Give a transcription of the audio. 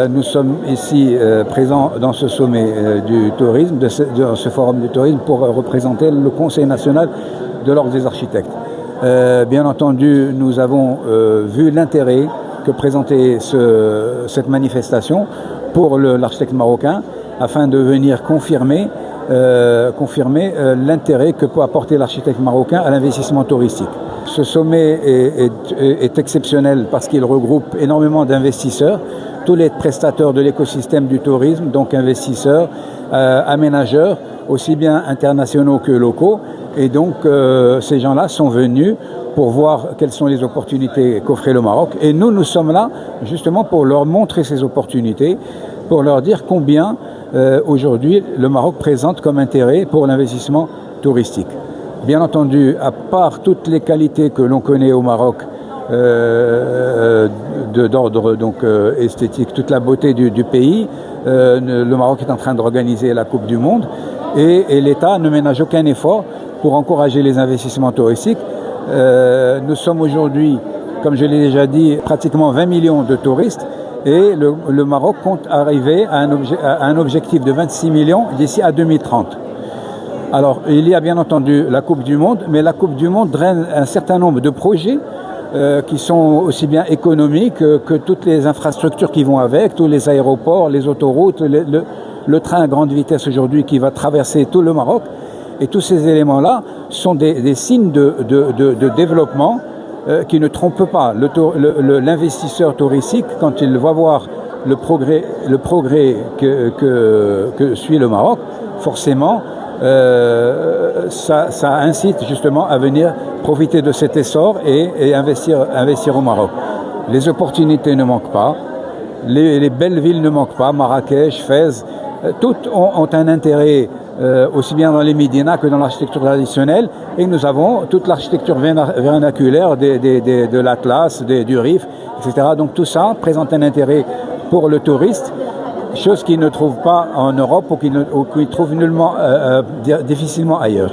Nous sommes ici présents dans ce sommet du tourisme, de ce forum du tourisme, pour représenter le Conseil national de l'Ordre des architectes. Bien entendu, nous avons vu l'intérêt que présentait cette manifestation pour l'architecte marocain, afin de venir confirmer l'intérêt que peut apporter l'architecte marocain à l'investissement touristique. Ce sommet est exceptionnel parce qu'il regroupe énormément d'investisseurs, tous les prestataires de l'écosystème du tourisme, donc investisseurs, aménageurs, aussi bien internationaux que locaux. Et donc ces gens-là sont venus pour voir quelles sont les opportunités qu'offrait le Maroc. Et nous sommes là justement pour leur montrer ces opportunités, pour leur dire combien aujourd'hui le Maroc présente comme intérêt pour l'investissement touristique. Bien entendu, à part toutes les qualités que l'on connaît au Maroc, d'ordre esthétique, toute la beauté du pays, le Maroc est en train d'organiser la Coupe du Monde et l'État ne ménage aucun effort pour encourager les investissements touristiques. Nous sommes aujourd'hui, comme je l'ai déjà dit, pratiquement 20 millions de touristes et le Maroc compte arriver à un objectif de 26 millions d'ici à 2030. Alors, il y a bien entendu la Coupe du Monde, mais la Coupe du Monde draine un certain nombre de projets qui sont aussi bien économiques que toutes les infrastructures qui vont avec, tous les aéroports, les autoroutes, le train à grande vitesse aujourd'hui qui va traverser tout le Maroc. Et tous ces éléments-là sont des signes de développement qui ne trompent pas l'investisseur touristique quand il va voir le progrès que suit le Maroc. Forcément, ça incite justement à venir profiter de cet essor et investir au Maroc. Les opportunités ne manquent pas, les belles villes ne manquent pas, Marrakech, Fès, toutes ont un intérêt aussi bien dans les médinas que dans l'architecture traditionnelle, et nous avons toute l'architecture vernaculaire de l'Atlas, du Rif, etc. Donc tout ça présente un intérêt pour le touriste, chose qu'il ne trouve pas en Europe ou qu'il trouve difficilement ailleurs.